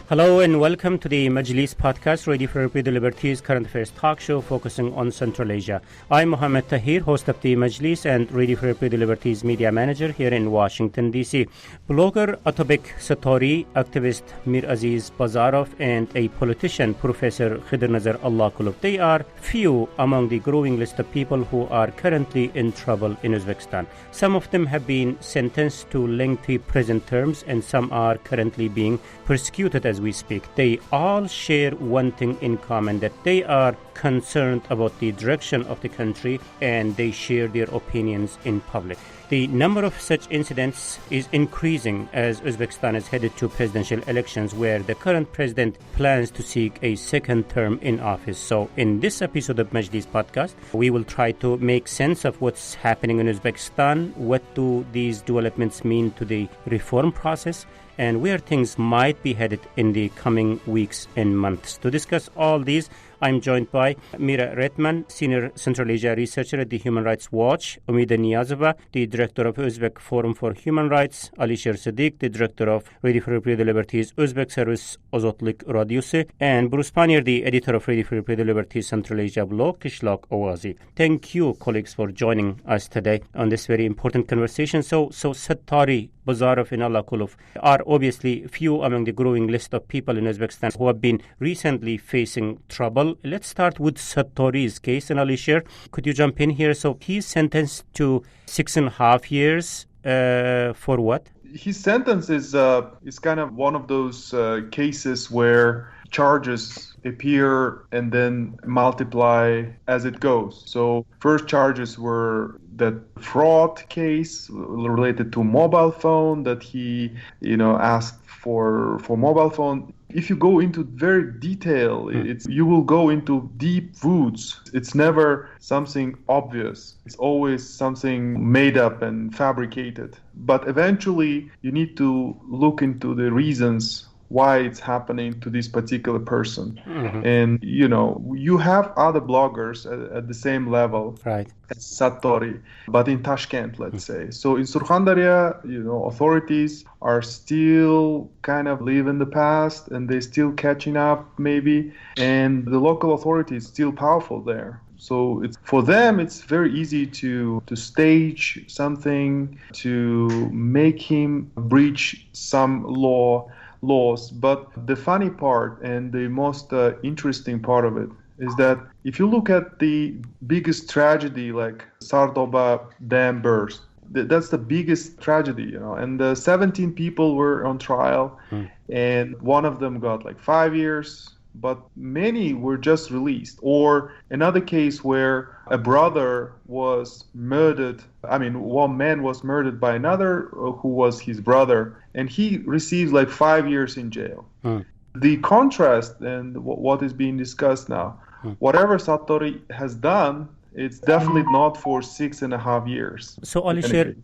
Hello and welcome to the Majlis podcast, Radio for European Liberties current affairs talk show focusing on Central Asia. I'm Mohammed Tahir, host of the Majlis and Radio for European Liberties media manager here in Washington, D.C. Blogger Uzbek Satori, activist Mir Aziz Bazarov, and a politician, Professor Khidr Nazar Allakulov. They are few among the growing list of people who are currently in trouble in Uzbekistan. Some of them have been sentenced to lengthy prison terms and some are currently being persecuted as we speak. They all share one thing in common, that they are concerned about the direction of the country and they share their opinions in public. The number of such incidents is increasing as Uzbekistan is headed to presidential elections where the current president plans to seek a second term in office. So in this episode of Majlis podcast, we will try to make sense of what's happening in Uzbekistan, what do these developments mean to the reform process, and where things might be headed in the coming weeks and months. To discuss all these, I'm joined by Mira Redman, Senior Central Asia Researcher at the Human Rights Watch, Umida Niyazova, the Director of Uzbek Forum for Human Rights, Alisher Sadiq, the Director of Radio for European Liberties Uzbek Service Ozotlik Radyosu, and Bruce Pannier, the Editor of Radio for European Liberties Central Asia blog, Kishlok Owazi. Thank you, colleagues, for joining us today on this very important conversation. So Satori, Bazarov and Allakulov are obviously few among the growing list of people in Uzbekistan who have been recently facing trouble. Let's start with Satori's case. And Alisher, could you jump in here? So he's sentenced to 6.5 years for what? His sentence is kind of one of those cases where charges appear and then multiply as it goes. So first charges were that fraud case related to mobile phone that he, asked for mobile phone. If you go into very detail, you will go into deep woods. It's never something obvious. It's always something made up and fabricated. But eventually, you need to look into the reasons why it's happening to this particular person. Mm-hmm. And, you have other bloggers at the same level as Satori, but in Tashkent, let's say. So in Surkhandarya, authorities are still kind of live in the past and they're still catching up maybe. And the local authority is still powerful there. So for them, it's very easy to stage something, to make him breach some laws. But the funny part and the most interesting part of it is that if you look at the biggest tragedy like Sardoba Dam burst, that's the biggest tragedy, and 17 people were on trial and one of them got like 5 years, but many were just released. Or another case where a brother was murdered. One man was murdered by another who was his brother, and he received like 5 years in jail. The contrast and what is being discussed now, whatever Satori has done, it's definitely not for 6.5 years. So, Alisher,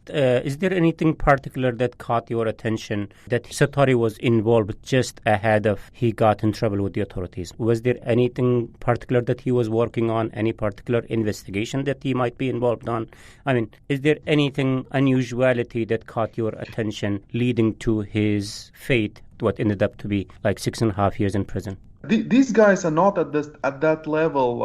is there anything particular that caught your attention that Satori was involved just ahead of he got in trouble with the authorities? Was there anything particular that he was working on, any particular investigation that he might be involved on? Is there anything unusuality that caught your attention leading to his fate, what ended up to be like 6.5 years in prison? These guys are not at that level,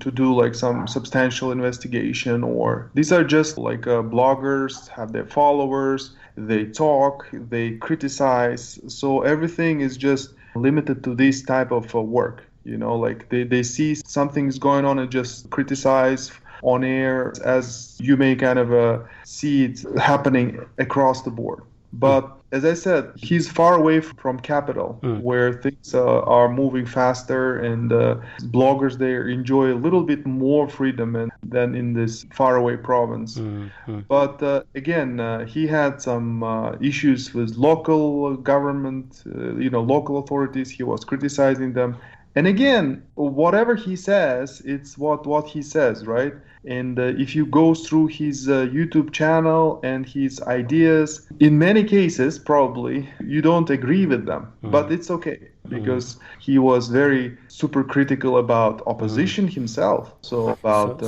to do like some substantial investigation, or these are just like bloggers, have their followers, they talk, they criticize. So everything is just limited to this type of work, like they see something is going on and just criticize on air, as you may kind of see it happening across the board. But as I said, he's far away from capital, where things are moving faster, and bloggers there enjoy a little bit more freedom than in this faraway province. But again, he had some issues with local government, local authorities. He was criticizing them. And again, whatever he says, it's what he says, right? And if you go through his YouTube channel and his ideas, in many cases, probably, you don't agree with them. But it's okay. because he was very super critical about opposition himself. So about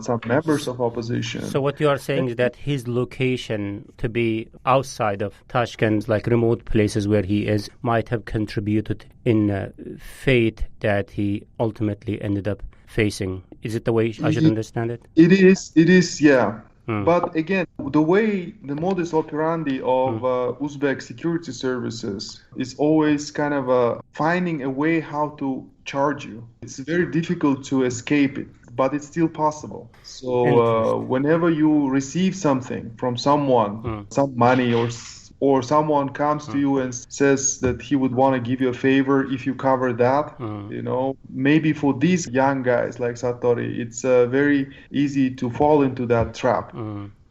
some members of opposition. So what you are saying is that his location to be outside of Tashkent, like remote places where he is, might have contributed in fate that he ultimately ended up facing. Is it the way I should understand it? It is, yeah. But again, the modus operandi of Uzbek security services is always kind of finding a way how to charge you. It's very difficult to escape it, but it's still possible. So whenever you receive something from someone, some money or someone comes to you and says that he would want to give you a favor if you cover that, maybe for these young guys like Satori, it's very easy to fall into that trap.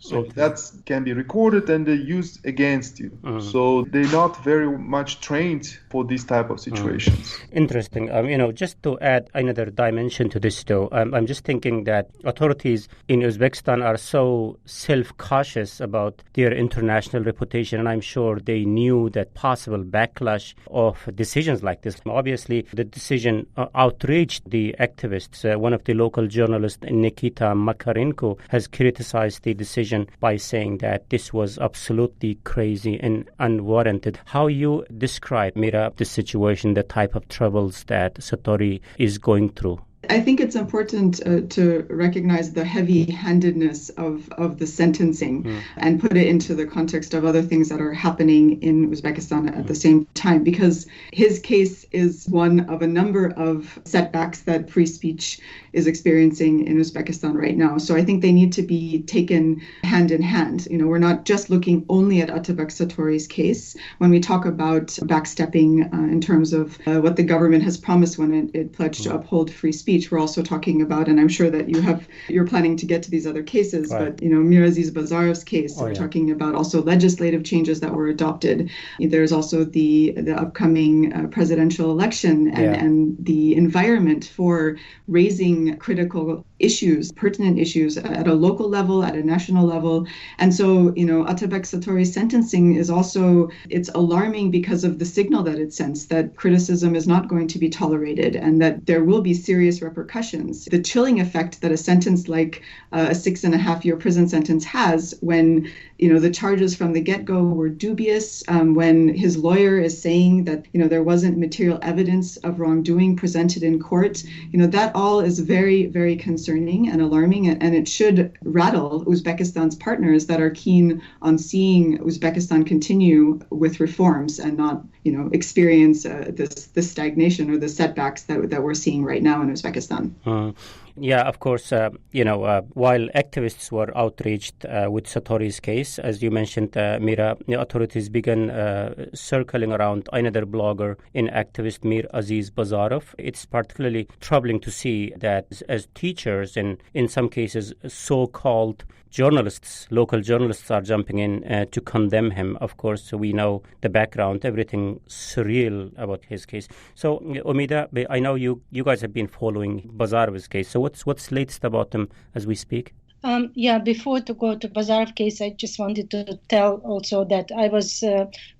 So that can be recorded and used against you. So they're not very much trained for these type of situations. Interesting. Just to add another dimension to this, though, I'm just thinking that authorities in Uzbekistan are so self-cautious about their international reputation, and I'm sure they knew that possible backlash of decisions like this. Obviously, the decision outraged the activists. One of the local journalists, Nikita Makarenko, has criticized the decision by saying that this was absolutely crazy and unwarranted. How you describe, Mira, the situation, the type of troubles that Satori is going through? I think it's important to recognize the heavy-handedness of the sentencing and put it into the context of other things that are happening in Uzbekistan at the same time, because his case is one of a number of setbacks that free speech is experiencing in Uzbekistan right now. So I think they need to be taken hand in hand. We're not just looking only at Atabek Satori's case. When we talk about backstepping in terms of what the government has promised when it pledged to uphold free speech, we're also talking about, and I'm sure that you're planning to get to these other cases, but Miraziz Bazarov's case, we're talking about also legislative changes that were adopted. There's also the upcoming presidential election and the environment for raising critical issues, pertinent issues at a local level, at a national level. And so, Atabek Satori's sentencing is also, it's alarming because of the signal that it sends that criticism is not going to be tolerated and that there will be serious repercussions. The chilling effect that a sentence like a 6.5-year prison sentence has when the charges from the get-go were dubious, when his lawyer is saying that, there wasn't material evidence of wrongdoing presented in court, that all is very, very concerning and alarming, and it should rattle Uzbekistan's partners that are keen on seeing Uzbekistan continue with reforms and not, experience this stagnation or the setbacks that we're seeing right now in Uzbekistan. Yeah, of course, while activists were outraged with Satori's case, as you mentioned, Mira, authorities began circling around another blogger and activist, Mir Aziz Bazarov. It's particularly troubling to see that as teachers and in some cases so-called journalists, local journalists are jumping in to condemn him. Of course, we know the background, everything surreal about his case. So, Umida, I know you guys have been following Bazarov's case. So what's latest about him as we speak? Before to go to Bazarov case, I just wanted to tell also that I was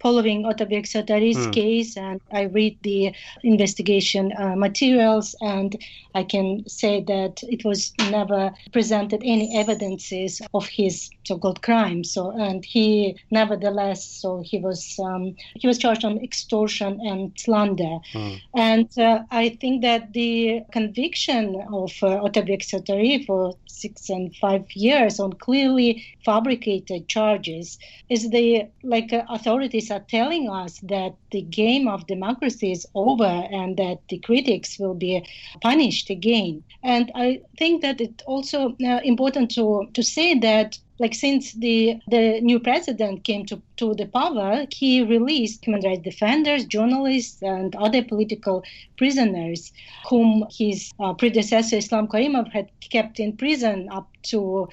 following Atabek Satori's case, and I read the investigation materials, and I can say that it was never presented any evidences of his so-called crime. So, and he nevertheless, he was charged on extortion and slander, and I think that the conviction of Atabek Satori for 6 and 5 years on clearly fabricated charges is authorities are telling us that the game of democracy is over and that the critics will be punished again. And I think that it's also important to say that since the new president came to the power, he released human rights defenders, journalists, and other political prisoners whom his predecessor Islam Karimov had kept in prison for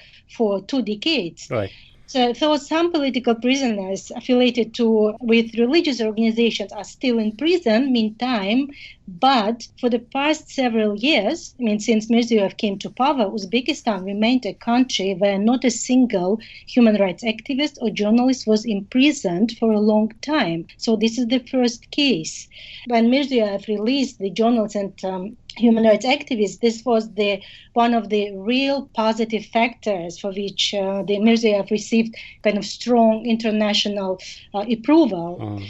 2 decades. Right. So some political prisoners affiliated with religious organizations are still in prison meantime, but for the past several years, since Mirziyoyev came to power, Uzbekistan remained a country where not a single human rights activist or journalist was imprisoned for a long time. So this is the first case. When Mirziyoyev released the journalists and human rights activists, this was one of the real positive factors for which the Mirziyoyev received kind of strong international approval.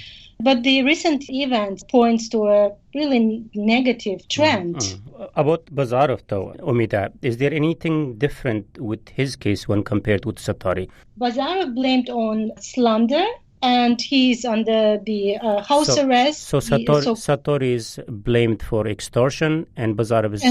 But the recent events points to a really negative trend. About Bazarov, though, Umida, is there anything different with his case when compared with Satari? Bazarov blamed on slander, and he's under the house arrest. So Satori is blamed for extortion, and Bazarov is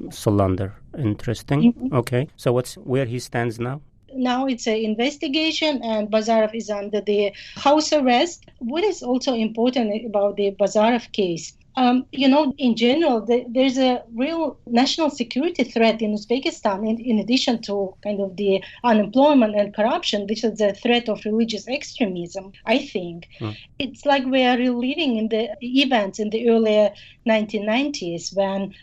slander. Interesting. Mm-hmm. Okay. So where he stands now? Now it's an investigation, and Bazarov is under the house arrest. What is also important about the Bazarov case? In general, there's a real national security threat in Uzbekistan, in addition to kind of the unemployment and corruption, which is the threat of religious extremism, I think. It's like we are reliving in the events in the earlier 1990s when,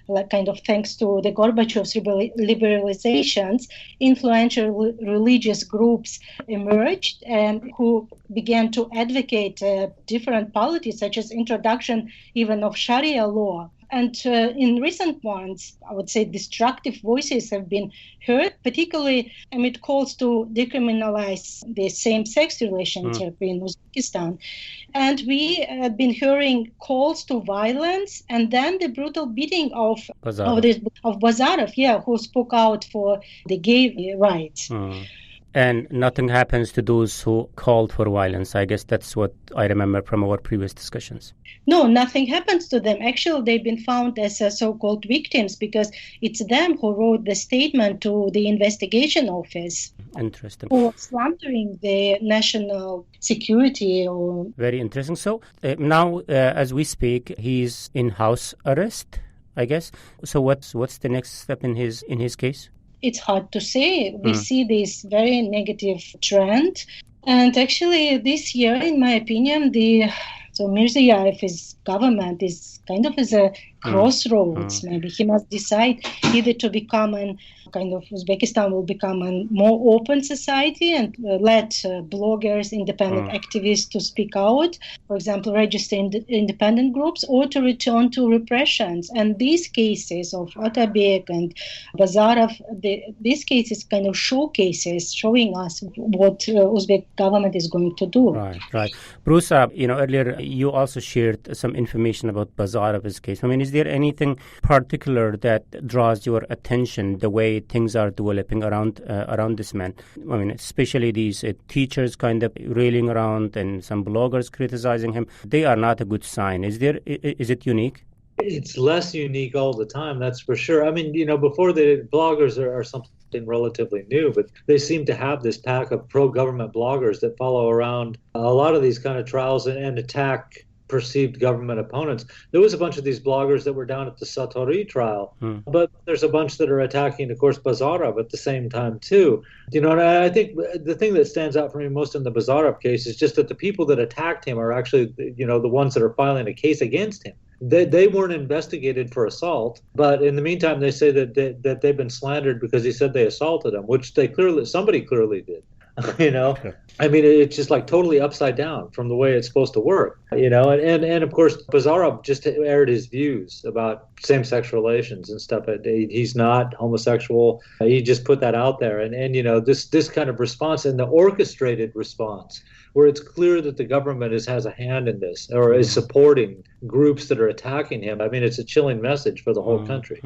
thanks to the Gorbachev's liberalizations, influential religious groups emerged and who began to advocate different policies, such as introduction even of Sharia law. And in recent months, I would say destructive voices have been heard, particularly amid calls to decriminalize the same-sex relationship in Uzbekistan. And we have been hearing calls to violence, and then the brutal beating of Bazarov, who spoke out for the gay rights. And nothing happens to those who called for violence. I guess that's what I remember from our previous discussions. No, nothing happens to them. Actually, they've been found as so-called victims because it's them who wrote the statement to the investigation office. Interesting. For slandering the national security. Very interesting. So now, as we speak, he's in house arrest, I guess. So what's the next step in his case? It's hard to say. We see this very negative trend. And actually, this year, in my opinion, Mirziyoyev's government is kind of as a crossroads. Maybe he must decide either to become Uzbekistan will become a more open society and let bloggers, independent activists to speak out, for example, register independent groups, or to return to repressions. And these cases of Atabek and Bazarov, these cases kind of showcases, showing us what Uzbek government is going to do. Right. Bruce, earlier you also shared some information about Bazarov's case. Is there anything particular that draws your attention, the way things are developing around this man? Especially these teachers kind of railing around and some bloggers criticizing him. They are not a good sign. Is it unique? It's less unique all the time, that's for sure. Before the bloggers are something relatively new, but they seem to have this pack of pro-government bloggers that follow around a lot of these kind of trials and attack perceived government opponents. There was a bunch of these bloggers that were down at the Satori trial, but there's a bunch that are attacking, of course, Bazarov at the same time too. And I think the thing that stands out for me most in the Bazarov case is just that the people that attacked him are actually, the ones that are filing a case against him. They weren't investigated for assault, but in the meantime, they say that they've been slandered because he said they assaulted him, which somebody clearly did. It's just like totally upside down from the way it's supposed to work, and of course, Bazarov just aired his views about same-sex relations and stuff. He's not homosexual. He just put that out there. And this kind of response and the orchestrated response where it's clear that the government has a hand in this or is supporting groups that are attacking him. It's a chilling message for the whole country.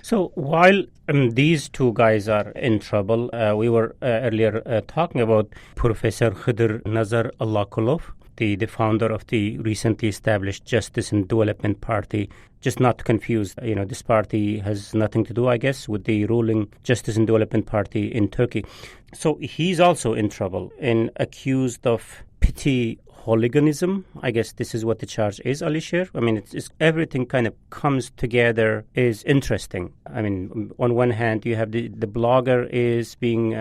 So while these two guys are in trouble, we were earlier talking about Professor Khidr Nazar Allakulov, the founder of the recently established Justice and Development Party. Just not to confuse, this party has nothing to do, I guess, with the ruling Justice and Development Party in Turkey. So he's also in trouble and accused of petty hooliganism. I guess this is what the charge is, Alisher. I mean, it's everything kind of comes together is interesting. I mean, on one hand, you have the blogger is being,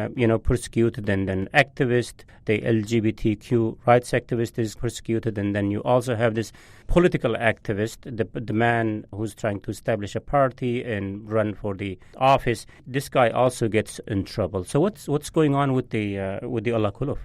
persecuted, and then activist, the LGBTQ rights activist is persecuted, and then you also have this political activist, the man who's trying to establish a party and run for the office. This guy also gets in trouble. So what's going on with the Allah Kulov?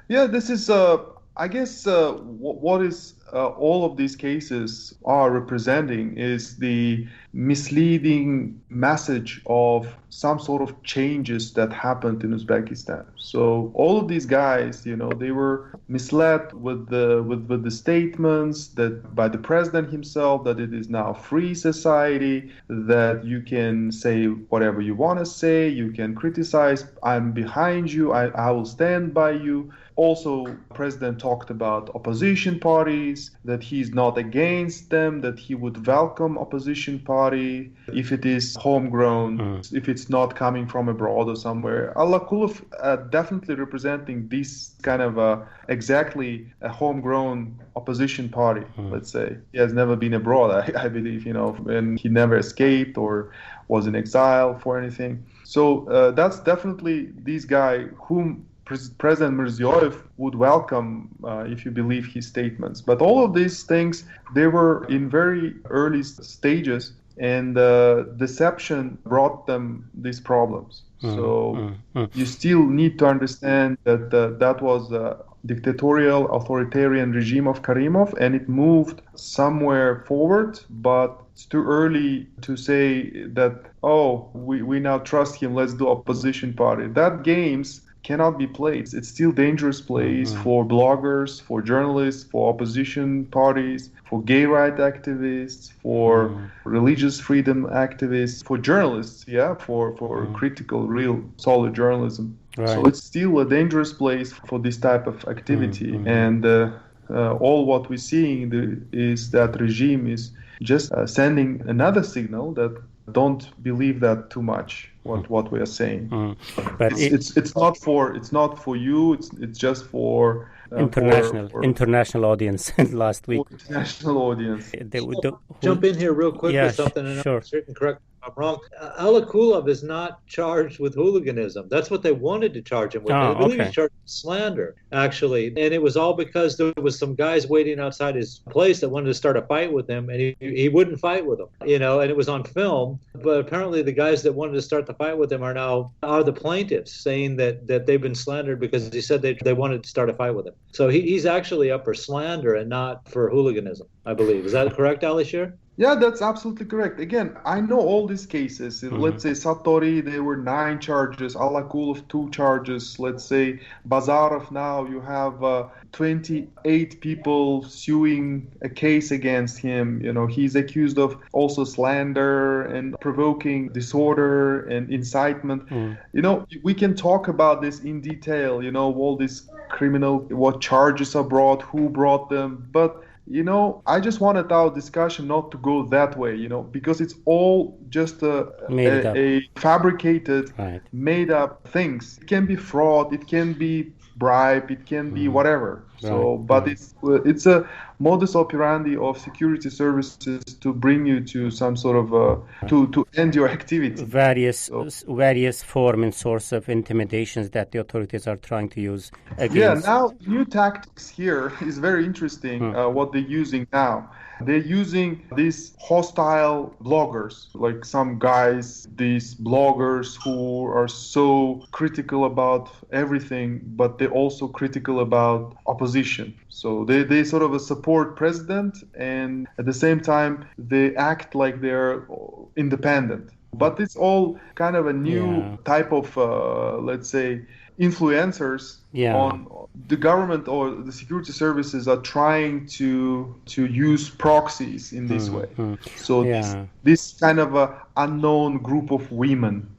Yeah, this is, I guess, what is all of these cases are representing is the misleading message of some sort of changes that happened in Uzbekistan. So all of these guys, they were misled with the statements that by the president himself that it is now free society, that you can say whatever you want to say, you can criticize, I'm behind you, I will stand by you. Also, President talked about opposition parties, that he's not against them, that he would welcome opposition party if it is homegrown, if it's not coming from abroad or somewhere. Allah Kulov definitely representing this kind of exactly a homegrown opposition party, let's say. He has never been abroad, I believe, and he never escaped or was in exile for anything. So that's definitely this guy whom President Mirziyoyev would welcome if you believe his statements. But all of these things, they were in very early stages, and deception brought them these problems. So you still need to understand that that was a dictatorial, authoritarian regime of Karimov, and it moved somewhere forward, but it's too early to say that, we now trust him, let's do opposition party. That games cannot be played. It's still dangerous place for bloggers, for journalists, for opposition parties, for gay rights activists, for religious freedom activists, for journalists, for critical, real, solid journalism. Right. So it's still a dangerous place for this type of activity. And all what we're seeing is that regime is just sending another signal that don't believe that too much what we are saying. But it's not for you. It's just for international audience. Last week, international audience. Jump in here real quick with something, and sure. Correct. I'm wrong. Allah Kulov is not charged with hooliganism. That's what they wanted to charge him with. I believe he's charged with slander, actually. And it was all because there was some guys waiting outside his place that wanted to start a fight with him, and he wouldn't fight with them, and it was on film. But apparently the guys that wanted to start the fight with him are the plaintiffs, saying that they've been slandered because he said they wanted to start a fight with him. So he's actually up for slander and not for hooliganism, I believe. Is that correct, Alisher? Yeah, that's absolutely correct. Again, I know all these cases. Let's say Satori, there were 9 charges. Allah Kulov, 2 charges. Let's say Bazarov, now you have 28 people suing a case against him. He's accused of also slander and provoking disorder and incitement. We can talk about this in detail, all these what charges are brought, who brought them. But I just wanted our discussion not to go that way, because it's all just a fabricated, made up things. It can be fraud, it can be bribe, it can be whatever. But it's a modus operandi of security services to bring you to some sort of to end your activity. Various form and source of intimidations that the authorities are trying to use against. Yeah, now new tactics here is very interesting. What they're using now. They're using these hostile bloggers, like some guys, these bloggers who are so critical about everything, but they're also critical about opposition. So they sort of support president, and at the same time, they act like they're independent. But it's all kind of a new type of, let's say, influencers on the government, or the security services are trying to use proxies in this way. So this kind of a unknown group of women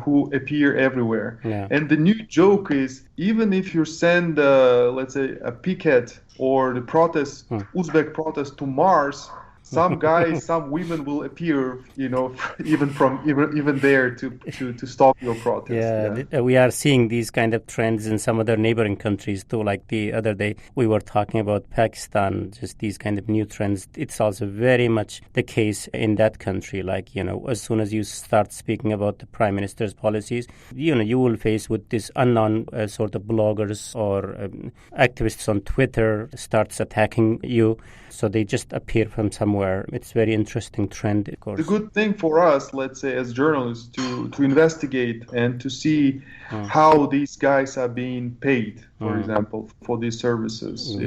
who appear everywhere. And the new joke is, even if you send let's say a picket or the protest, Uzbek protest to Mars, some guys, some women will appear, even there to stop your protest. We are seeing these kind of trends in some other neighboring countries too. Like the other day, we were talking about Pakistan, just these kind of new trends. It's also very much the case in that country. Like, as soon as you start speaking about the prime minister's policies, you will face with this unknown sort of bloggers or activists on Twitter starts attacking you. So they just appear from somewhere. It's a very interesting trend, of course. The good thing for us, let's say, as journalists, to investigate and to see how these guys are being paid, for example, for these services,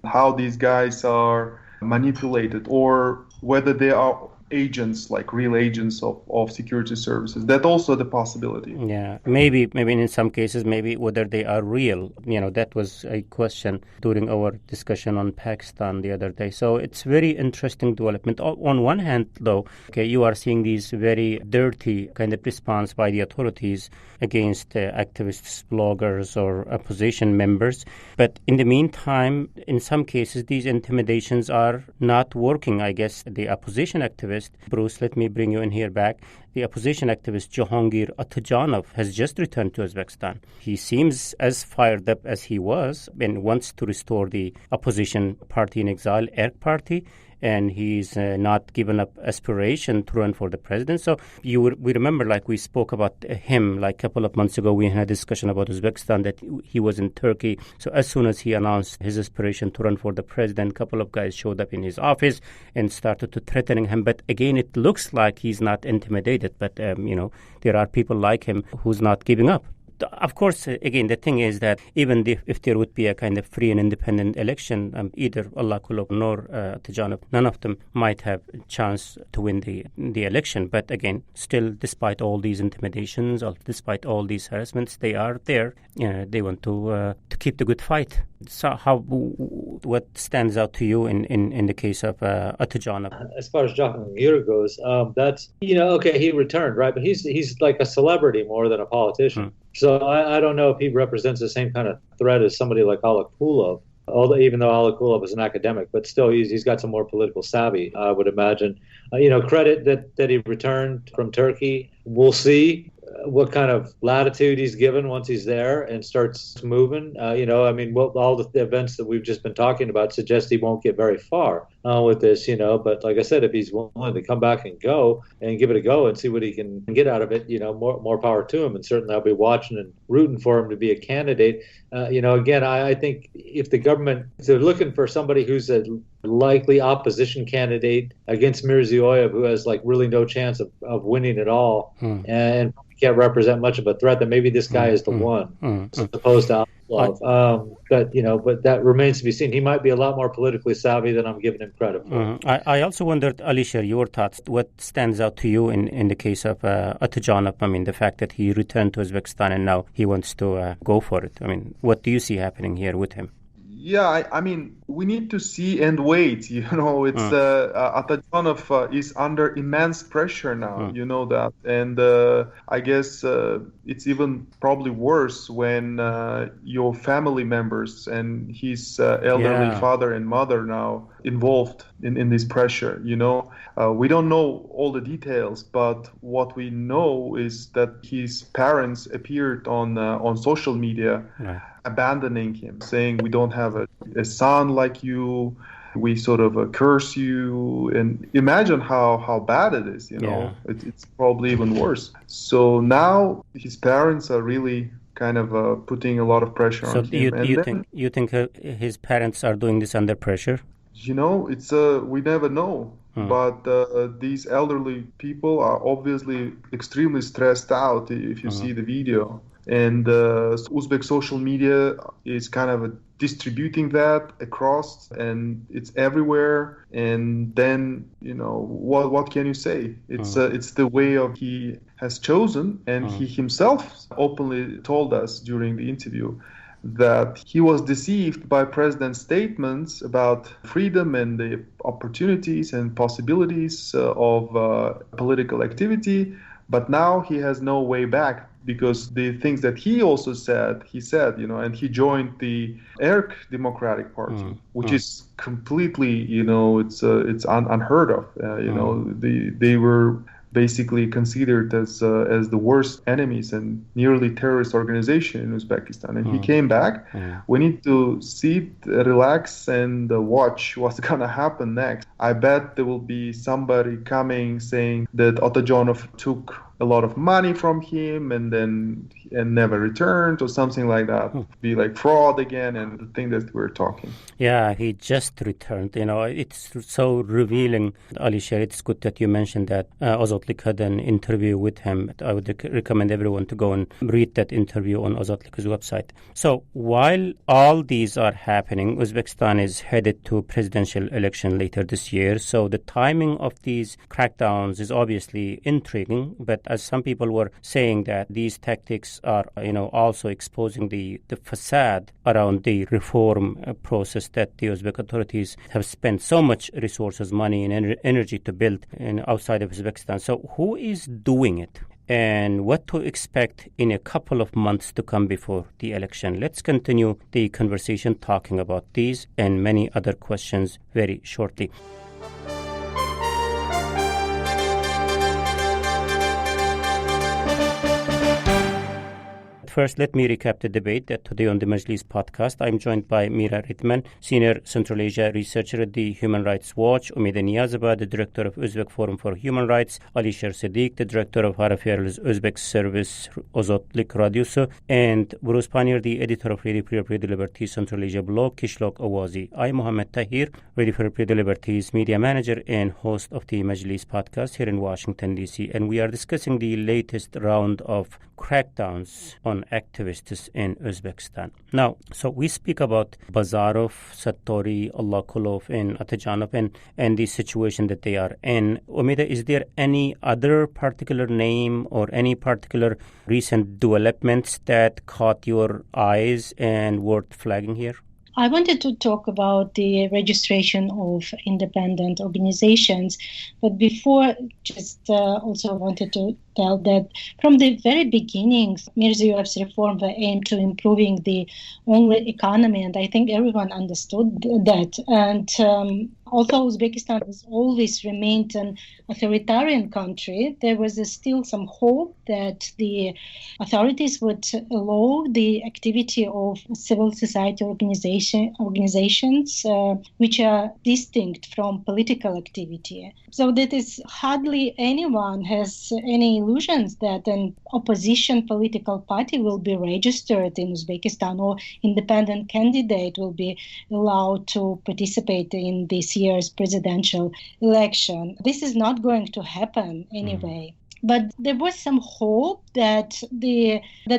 how these guys are manipulated, or whether they are agents, like real agents of security services. That's also the possibility. Yeah, maybe in some cases, maybe whether they are real. That was a question during our discussion on Pakistan the other day. So it's very interesting development. On one hand, though, you are seeing these very dirty kind of response by the authorities against activists, bloggers, or opposition members. But in the meantime, in some cases, these intimidations are not working. I guess the opposition activists, Bruce, let me bring you in here back. The opposition activist Jahangir Atajanov has just returned to Uzbekistan. He seems as fired up as he was and wants to restore the opposition party in exile, ERK party, and he's not given up aspiration to run for the president. So we remember, like we spoke about him like a couple of months ago, we had a discussion about Uzbekistan, that he was in Turkey. So as soon as he announced his aspiration to run for the president, a couple of guys showed up in his office and started to threatening him. But again, it looks like he's not intimidated. But, there are people like him who's not giving up. Of course, again, the thing is that even if there would be a kind of free and independent election, either Allah Kulub nor Tajanov, none of them might have a chance to win the election. But again, still, despite all these intimidations, or despite all these harassments, they are there. They want to keep the good fight. So what stands out to you in the case of Atajanov? As far as Jahangir goes, that's, he returned, right? But he's like a celebrity more than a politician. So I don't know if he represents the same kind of threat as somebody like Alakulov. Although, even though Alakulov is an academic, but still he's got some more political savvy, I would imagine. Credit that he returned from Turkey. We'll see what kind of latitude he's given once he's there and starts moving. All the events that we've just been talking about suggest he won't get very far with this, But like I said, if he's willing to come back and go and give it a go and see what he can get out of it, more power to him. And certainly I'll be watching and rooting for him to be a candidate. Again, I think if they're looking for somebody who's a likely opposition candidate against Mirziyoyev, who has like really no chance of winning at all, and can't represent much of a threat, then maybe this guy is the one, as opposed to Alakulov. But that remains to be seen. He might be a lot more politically savvy than I'm giving him credit for. I also wondered, Alisher, your thoughts. What stands out to you in the case of Atajanov? I mean, the fact that he returned to Uzbekistan and now he wants to go for it. I mean, what do you see happening here with him? Yeah, we need to see and wait. It's Atajanov is under immense pressure now. You know that, and I guess it's even probably worse when your family members and his elderly father and mother now involved in this pressure. We don't know all the details, but what we know is that his parents appeared on social media. Right. Abandoning him, saying we don't have a son like you, we sort of curse you, and imagine how bad it is. It's probably even worse. So now his parents are really kind of putting a lot people on him. You think his parents are doing this under pressure? It's we never know. But these elderly people are obviously extremely stressed out if you see the video. And Uzbek social media is kind of distributing that across, and it's everywhere. And then, what can you say? It's the way he has chosen, and he himself openly told us during the interview that he was deceived by president's statements about freedom and the opportunities and possibilities of political activity. But now he has no way back because the things that he also said, and he joined the ERK Democratic Party, which is completely, it's unheard of. They were basically considered as the worst enemies and nearly terrorist organization in Uzbekistan. And he came back. We need to sit, relax, and watch what's going to happen next. I bet there will be somebody coming saying that Otajonov took a lot of money from him and never returned or something like that. Be like fraud again, and the thing that we're talking. Yeah, he just returned. It's so revealing, Alisher. It's good that you mentioned that. Ozotlik had an interview with him. I would recommend everyone to go and read that interview on Ozotlik's website. So while all these are happening, Uzbekistan is headed to presidential election later this year. So the timing of these crackdowns is obviously intriguing, but as some people were saying that these tactics are, also exposing the facade around the reform process that the Uzbek authorities have spent so much resources, money, and energy to build outside of Uzbekistan. So who is doing it? And what to expect in a couple of months to come before the election? Let's continue the conversation talking about these and many other questions very shortly. First, let me recap the debate that today on the Majlis podcast. I'm joined by Mira Ritman, Senior Central Asia Researcher at the Human Rights Watch, Umida Niyazova, the Director of Uzbek Forum for Human Rights, Alisher Siddiq, the Director of Harafiyar's Uzbek Service, Ozotlik Radyosu, and Bruce Pannier, the Editor of Radio Free the Liberties Central Asia blog, Kishlok Awazi. I'm Mohammed Tahir, Radio Free the Liberties Media Manager and host of the Majlis podcast here in Washington, D.C., and we are discussing the latest round of crackdowns on activists in Uzbekistan. Now, so we speak about Bazarov, Sattori, Allakulov, and Atajanov and the situation that they are in. Umida, is there any other particular name or any particular recent developments that caught your eyes and worth flagging here? I wanted to talk about the registration of independent organizations, but before, also wanted to tell that from the very beginning, Mirziyoyev's reform were aimed to improving the only economy, and I think everyone understood that. And although Uzbekistan has always remained an authoritarian country, there was still some hope that the authorities would allow the activity of civil society organizations, which are distinct from political activity. So that is hardly anyone has any illusions that an opposition political party will be registered in Uzbekistan or independent candidate will be allowed to participate in this year's presidential election. This is not going to happen anyway. But there was some hope that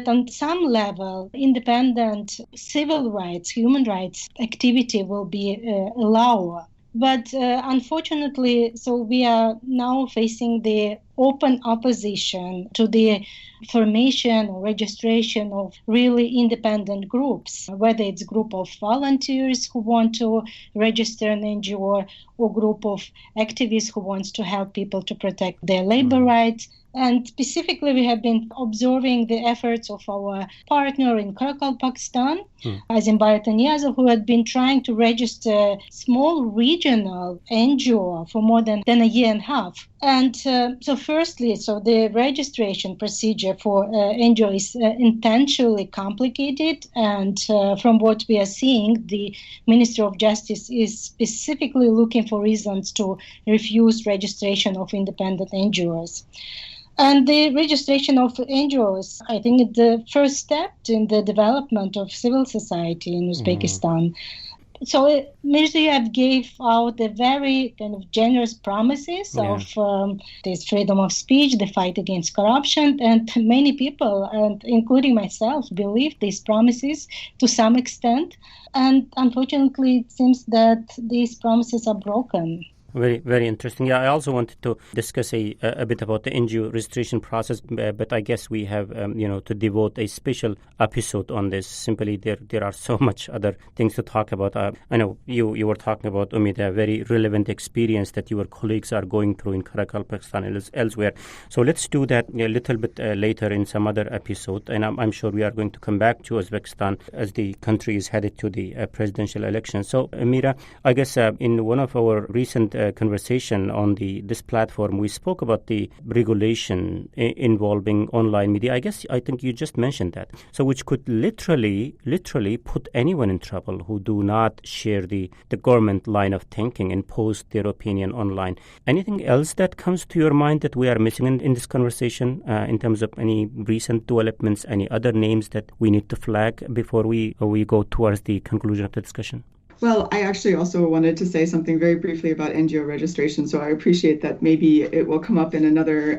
on some level, independent civil rights, human rights activity will be allowed. But unfortunately, so we are now facing the open opposition to the formation or registration of really independent groups, whether it's a group of volunteers who want to register an NGO or group of activists who wants to help people to protect their labor rights. And specifically, we have been observing the efforts of our partner in Krakow, Pakistan, Azimbayat Niyazov, who had been trying to register small regional NGO for more than a year and a half. And so firstly, the registration procedure for NGO is intentionally complicated. And from what we are seeing, the Ministry of Justice is specifically looking for reasons to refuse registration of independent NGOs. And the registration of NGOs, I think, is the first step in the development of civil society in Uzbekistan. So Mirziyoyev gave out the very kind of generous promises of this freedom of speech, the fight against corruption, and many people, and including myself, believe these promises to some extent. And unfortunately, it seems that these promises are broken. Very, very interesting. Yeah, I also wanted to discuss a bit about the NGO registration process, but I guess we have, to devote a special episode on this. Simply, there are so much other things to talk about. I know you were talking about, Umid, a very relevant experience that your colleagues are going through in Karakalpakstan and elsewhere. So let's do that a little bit later in some other episode, and I'm sure we are going to come back to Uzbekistan as the country is headed to the presidential election. So, Mira, I guess in one of our recent conversation on this platform, we spoke about the regulation involving online media. I think you just mentioned that. So, which could literally put anyone in trouble who do not share the government line of thinking and post their opinion online. Anything else that comes to your mind that we are missing in this conversation in terms of any recent developments, any other names that we need to flag before we go towards the conclusion of the discussion? Well, I actually also wanted to say something very briefly about NGO registration. So I appreciate that maybe it will come up in another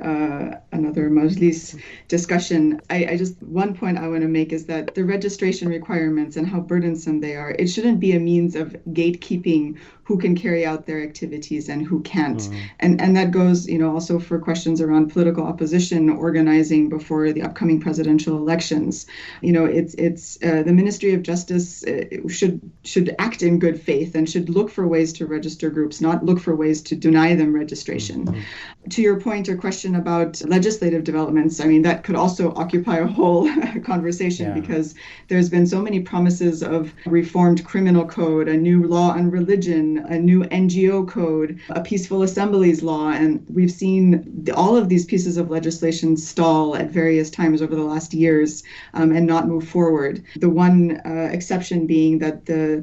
Majlis discussion. I just, one point I want to make is that the registration requirements and how burdensome they are, it shouldn't be a means of gatekeeping who can carry out their activities and who can't. And that goes, also for questions around political opposition organizing before the upcoming presidential elections. It's the Ministry of Justice should act in good faith and should look for ways to register groups, not look for ways to deny them registration. To your point or question about legislative developments, that could also occupy a whole conversation because there's been so many promises of reformed criminal code, a new law on religion, a new NGO code, a peaceful assemblies law, and we've seen all of these pieces of legislation stall at various times over the last years and not move forward. The one exception being that the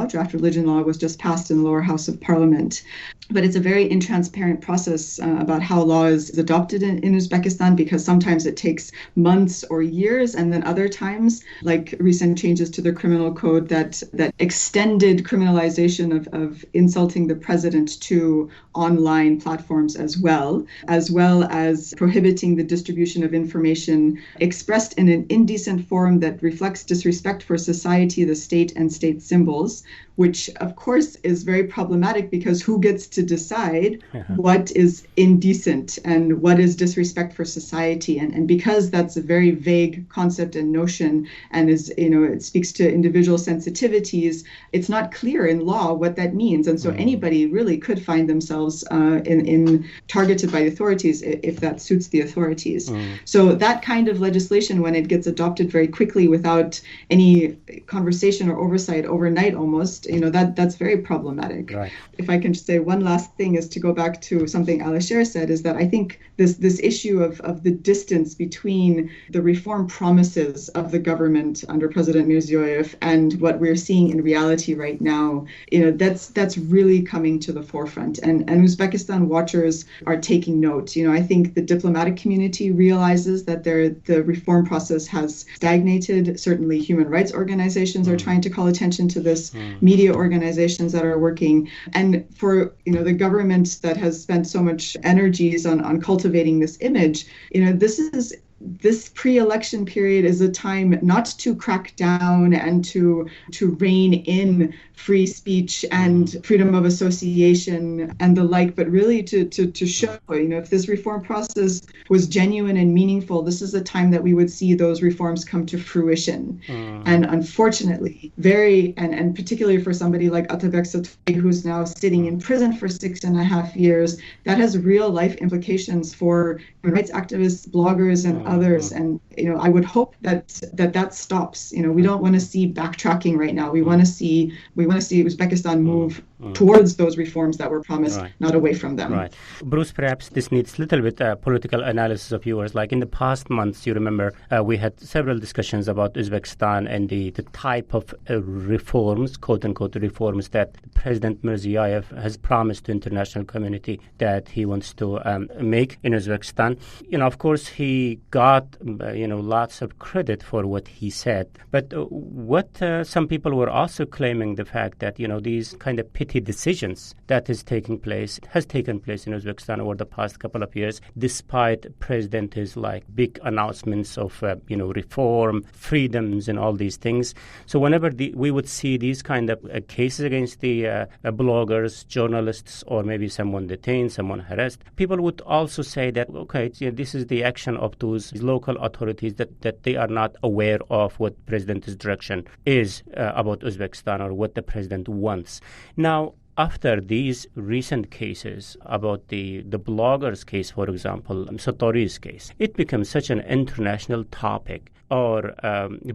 draft religion law was just passed in the lower house of parliament. But it's a very intransparent process about how law is adopted in Uzbekistan, because sometimes it takes months or years, and then other times, like recent changes to the criminal code that extended criminalization of insulting the president to online platforms as well as prohibiting the distribution of information expressed in an indecent form that reflects disrespect for society, the state, and state symbols, which of course is very problematic, because who gets to decide what is indecent and what is disrespect for society? And because that's a very vague concept and notion, and it speaks to individual sensitivities, it's not clear in law what that means. And so anybody really could find themselves in targeted by authorities if that suits the authorities. So that kind of legislation, when it gets adopted very quickly without any conversation or oversight overnight almost, that's very problematic. Right. If I can just say one last thing, is to go back to something Alisher said, is that I think this issue of the distance between the reform promises of the government under President Mirziyoyev and what we're seeing in reality right now, that's really coming to the forefront. And Uzbekistan watchers are taking note. I think the diplomatic community realizes that the reform process has stagnated. Certainly human rights organizations are trying to call attention to this, media organizations that are working. And for the government that has spent so much energies on cultivating this image, this pre-election period is a time not to crack down and to rein in free speech and freedom of association and the like, but really to show, if this reform process was genuine and meaningful, this is a time that we would see those reforms come to fruition. And unfortunately, and particularly for somebody like Atabek Satay, who's now sitting in prison for 6.5 years, that has real life implications for human rights activists, bloggers, and others. And I would hope that stops. We don't want to see backtracking right now. We want to see Uzbekistan move towards those reforms that were promised, not away from them. Right. Bruce, perhaps this needs a little bit political analysis of yours. Like in the past months, you remember we had several discussions about Uzbekistan and the type of reforms, quote-unquote reforms, that President Mirziyoyev has promised to international community that he wants to make in Uzbekistan. Of course, he got, lots of credit for what he said. But what some people were also claiming the fact that, these kind of petty decisions that has taken place in Uzbekistan over the past couple of years, despite President's big announcements of, reform, freedoms, and all these things. So whenever we would see these kind of cases against the bloggers, journalists, or maybe someone detained, someone harassed, people would also say that, okay, this is the action of those local authorities that they are not aware of what President's direction is about Uzbekistan or what the president wants. Now, after these recent cases about the bloggers case, for example, Satori's case, it becomes such an international topic. Or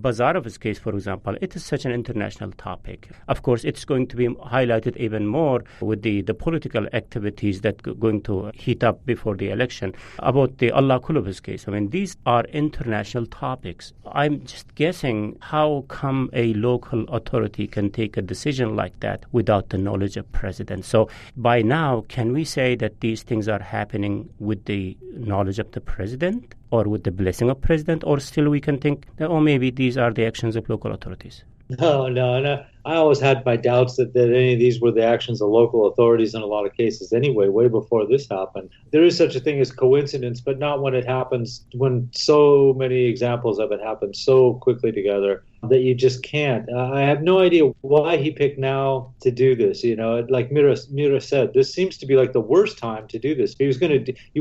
Bazarov's case, for example, it is such an international topic. Of course, it's going to be highlighted even more with the political activities that are going to heat up before the election. About the Allah Kulub's case, these are international topics. I'm just guessing how come a local authority can take a decision like that without the knowledge of president. So by now, can we say that these things are happening with the knowledge of the president? Or with the blessing of president, or still we can think that, maybe these are the actions of local authorities? No. I always had my doubts that any of these were the actions of local authorities in a lot of cases anyway, way before this happened. There is such a thing as coincidence, but not when it happens, when so many examples of it happen so quickly together that you just can't. I have no idea why he picked now to do this. Like Mira said, this seems to be like the worst time to do this. You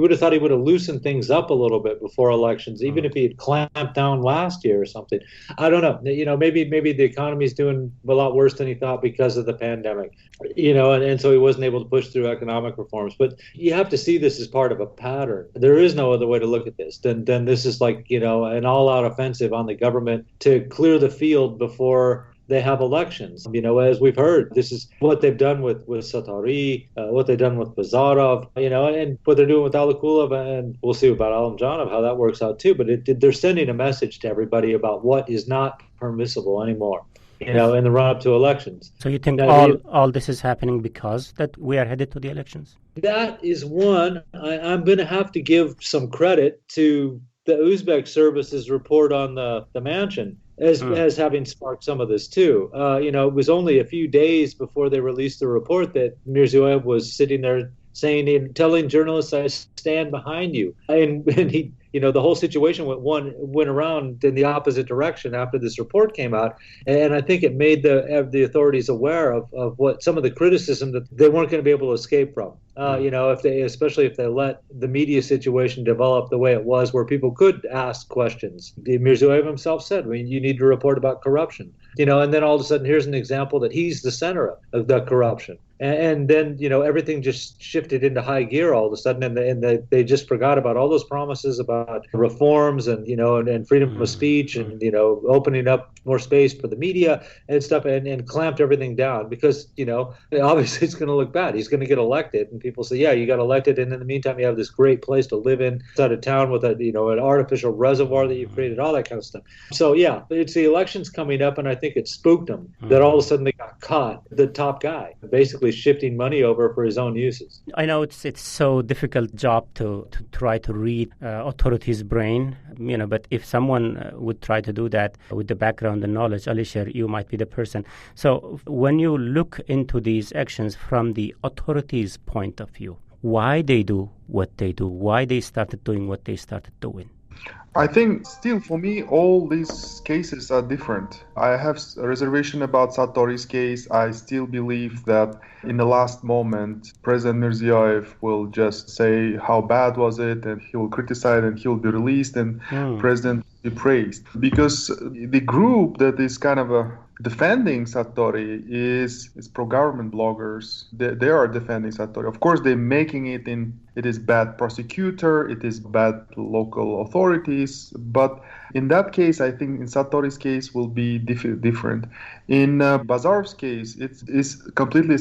would have thought he would have loosened things up a little bit before elections, even if he had clamped down last year or something. I don't know. Maybe the economy is doing a lot worse than he thought because of the pandemic, and so he wasn't able to push through economic reforms. But you have to see this as part of a pattern. There is no other way to look at this than this is like, an all-out offensive on the government to clear the field before they have elections. As we've heard, this is what they've done with Satori, what they've done with Bazarov, and what they're doing with Alakulov, and we'll see about Alamjanov, how that works out too. But they're sending a message to everybody about what is not permissible anymore. In the run-up to elections. So you think all this is happening because that we are headed to the elections? That is one. I'm going to have to give some credit to the Uzbek service's report on the mansion as having sparked some of this too. It was only a few days before they released the report that Mirziyoyev was sitting there telling journalists, "I stand behind you," and he. The whole situation went around in the opposite direction after this report came out, and I think it made the authorities aware of what some of the criticism that they weren't going to be able to escape from. Especially if they let the media situation develop the way it was, where people could ask questions. Mirziyoyev himself said, you need to report about corruption. And then all of a sudden, here's an example that he's the center of the corruption. And then, everything just shifted into high gear all of a sudden, and they just forgot about all those promises about reforms and freedom of speech and, opening up more space for the media and stuff, and clamped everything down because, obviously it's going to look bad. He's going to get elected, and people say, yeah, you got elected, and in the meantime, you have this great place to live in outside of town with an artificial reservoir that you've created, all that kind of stuff. So, yeah, it's the elections coming up, and I think it spooked them that all of a sudden they got caught, the top guy, basically shifting money over for his own uses. I know it's so difficult job to try to read authorities' brain, but if someone would try to do that with the background and knowledge, Alisher, you might be the person. So when you look into these actions from the authorities' point of view, why they do what they do, why they started doing what they started doing? I think still for me, all these cases are different. I have a reservation about Satori's case. I still believe that in the last moment, President Mirziyoyev will just say how bad was it, and he will criticize and he'll be released, and President will be praised. Because the group that is kind of defending Satori is pro-government bloggers. They are defending Satori. Of course, they're making it is bad prosecutor, it is bad local authorities. But in that case, I think in Satori's case will be different. In Bazarov's case, it's completely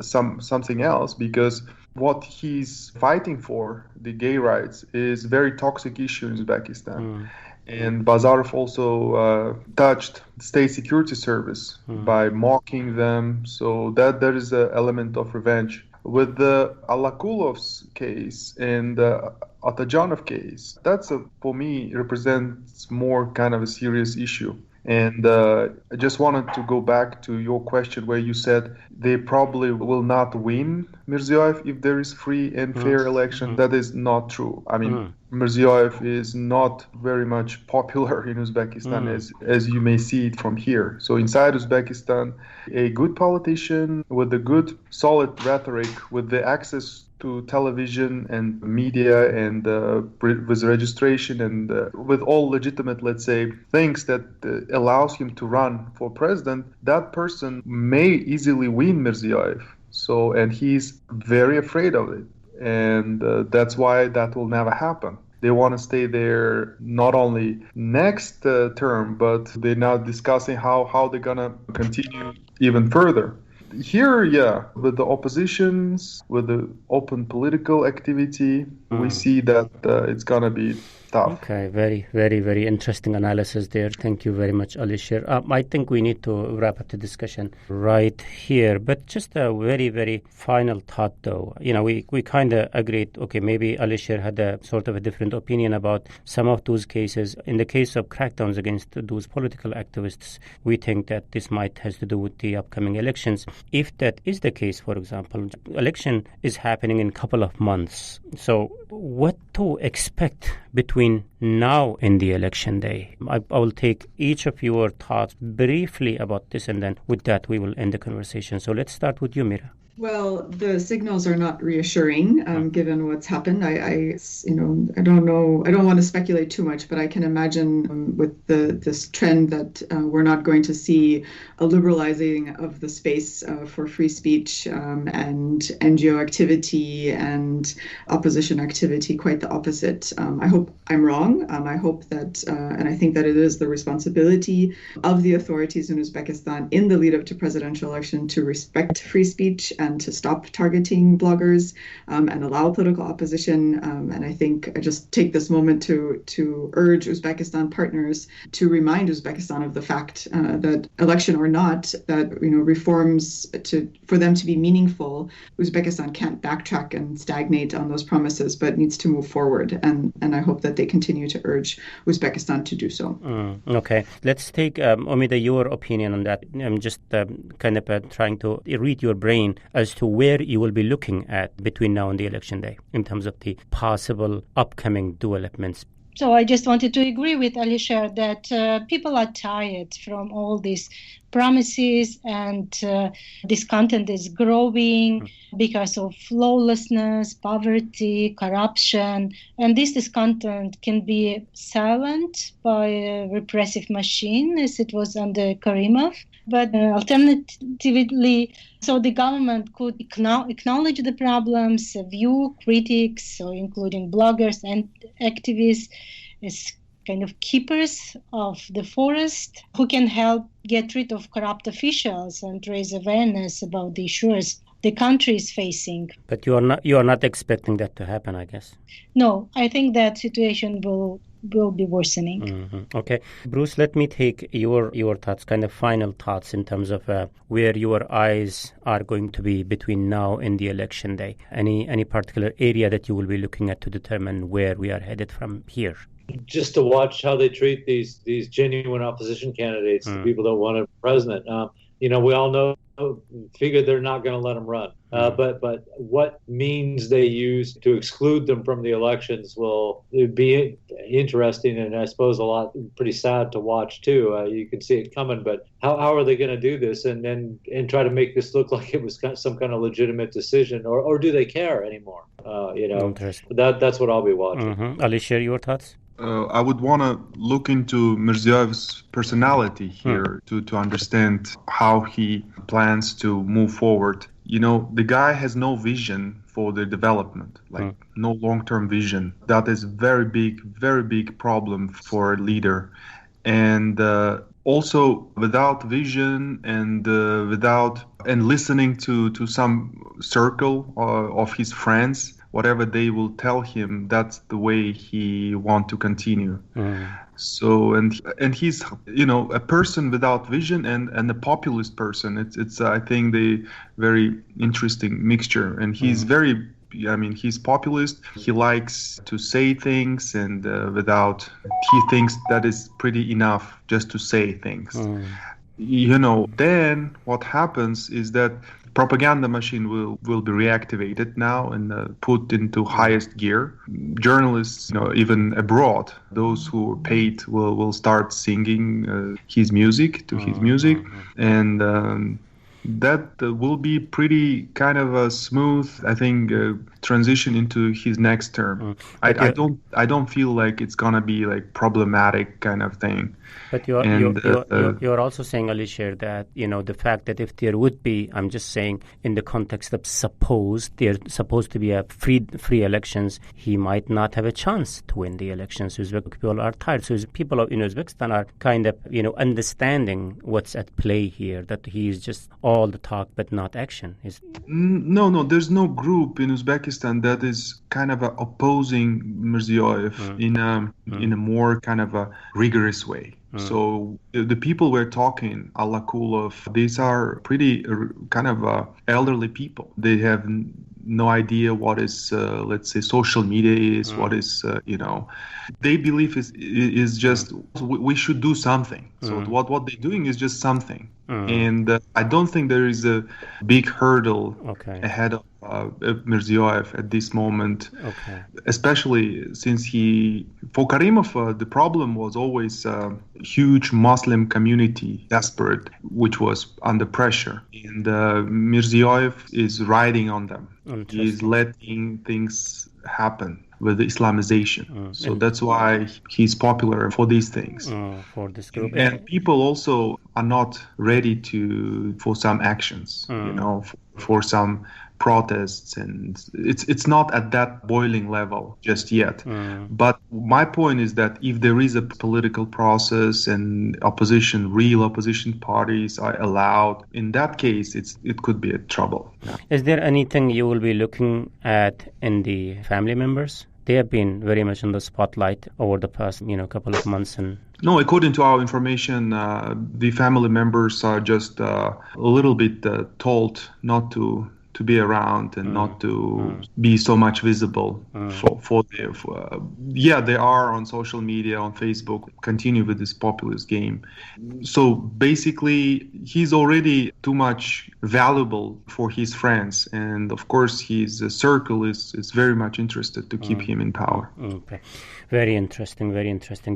something else, because what he's fighting for, the gay rights, is very toxic issue in Uzbekistan. And Bazarov also touched state security service by mocking them. So that there is an element of revenge With the Alakulov's case and the Atajanov case, for me, represents more kind of a serious issue. And I just wanted to go back to your question where you said they probably will not win Mirziyoyev if there is free and fair election. That is not true. I mean, Mirziyoyev is not very much popular in Uzbekistan as you may see it from here. So inside Uzbekistan, a good politician with a good solid rhetoric, with the access to television and media and with registration and with all legitimate, let's say, things that allows him to run for president, that person may easily win Mirziyoyev. So, and he's very afraid of it. And that's why that will never happen. They want to stay there not only next term, but they're now discussing how they're going to continue even further. Here, with the oppositions, with the open political activity, we see that it's going to be tough. Okay, very, very, very interesting analysis there. Thank you very much, Alisher. I think we need to wrap up the discussion right here, but just a very, very final thought, though. You know, we kind of agreed, okay, maybe Alisher had a sort of a different opinion about some of those cases. In the case of crackdowns against those political activists, we think that this might has to do with the upcoming elections. If that is the case, for example, election is happening in a couple of months. So what to expect between now and the election day? I will take each of your thoughts briefly about this, and then with that we will end the conversation. So let's start with you, Mira. Well, the signals are not reassuring, given what's happened. I don't know. I don't want to speculate too much, but I can imagine with this trend that we're not going to see a liberalizing of the space for free speech and NGO activity and opposition activity. Quite the opposite. I hope I'm wrong. I hope that, and I think that it is the responsibility of the authorities in Uzbekistan in the lead up to presidential election to respect free speech and to stop targeting bloggers and allow political opposition. And I think I just take this moment to urge Uzbekistan partners to remind Uzbekistan of the fact that election or not, that reforms for them to be meaningful, Uzbekistan can't backtrack and stagnate on those promises, but needs to move forward. And I hope that they continue to urge Uzbekistan to do so. Okay, let's take Omida, your opinion on that. I'm just kind of trying to read your brain as to where you will be looking at between now and the election day in terms of the possible upcoming developments. So I just wanted to agree with Alisher that people are tired from all these promises, and this content is growing because of lawlessness, poverty, corruption, and this content can be silent by a repressive machine, as it was under Karimov. But alternatively, so the government could acknowledge the problems, view critics, so including bloggers and activists, as kind of keepers of the forest who can help get rid of corrupt officials and raise awareness about the issues the country is facing. But you are not expecting that to happen, I guess. No, I think that situation will be worsening. Okay. Bruce, let me take your thoughts, kind of final thoughts in terms of where your eyes are going to be between now and the election day. Any particular area that you will be looking at to determine where we are headed from here? Just to watch how they treat these genuine opposition candidates, the people that want a president. We all figure they're not going to let them run. But what means they use to exclude them from the elections will be interesting, and I suppose pretty sad to watch too. You can see it coming, but how are they going to do this and try to make this look like it was some kind of legitimate decision, or do they care anymore? That's what I'll be watching. Alisher, your thoughts? I would want to look into Mirziyoyev's personality here to understand how he plans to move forward. The guy has no vision for the development, no long-term vision. That is very big problem for a leader. And also without vision and listening to some circle of his friends, whatever they will tell him, that's the way he want to continue. So and he's a person without vision and a populist person. It's I think the very interesting mixture. And he's he's populist. He likes to say things and he thinks that is pretty enough just to say things. Then what happens is that propaganda machine will be reactivated now and put into highest gear. Journalists, even abroad, those who are paid will start singing his music, and that will be pretty kind of a smooth, I think, transition into his next term. I don't feel like it's gonna be like problematic kind of thing. But you're also saying, Alisher, that the fact that if there would be, I'm just saying in the context of there's supposed to be a free elections, he might not have a chance to win the elections. Uzbek people are tired. So people in Uzbekistan are kind of understanding what's at play here. That he is just all the talk but not action. No, there's no group in Uzbekistan that is kind of opposing Mirziyoyev in a more kind of a rigorous way. So the people we're talking, Allakulov, these are pretty kind of elderly people. They have no idea what is, let's say, social media is, what is, they believe is just, we should do something. So what they're doing is just something. And I don't think there is a big hurdle ahead of Mirziyoyev at this moment, especially since for Karimov, the problem was always a huge Muslim community, desperate, which was under pressure. And Mirziyoyev is riding on them. He is letting things happen with the Islamization. So that's why he's popular for these things. For this group. And people also are not ready for some actions, for some protests, and it's not at that boiling level just yet. But my point is that if there is a political process and real opposition parties are allowed, in that case it could be a trouble. Is there anything you will be looking at in the family members? They have been very much in the spotlight over the past couple of months. No, according to our information, the family members are just a little bit told not to be around and not to be so much visible they are on social media, on Facebook, continue with this populist game. So basically he's already too much valuable for his friends, and of course his circle is very much interested to keep him in power. Okay. Very interesting.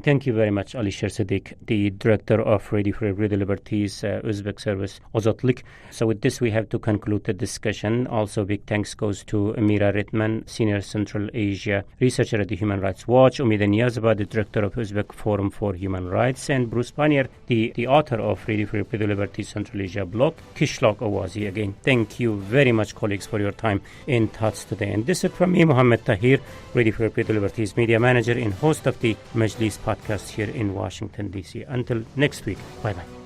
Thank you very much, Alisher Sadiq, the director of Radio for Everyday Liberties Uzbek service, Ozotlik. So with this, we have to conclude the discussion. Also, big thanks goes to Amira Ritman, Senior Central Asia Researcher at the Human Rights Watch, Umida Niyazova, the director of Uzbek Forum for Human Rights, and Bruce Pannier, the author of Radio for Everyday Liberties Central Asia blog, Kishlok Awazi. Again, thank you very much, colleagues, for your time in Thoughts today. And this is from me, Mohammed Tahir, Radio for Everyday Liberties media manager and host of the Majlis podcast here in Washington, D.C. Until next week, bye-bye.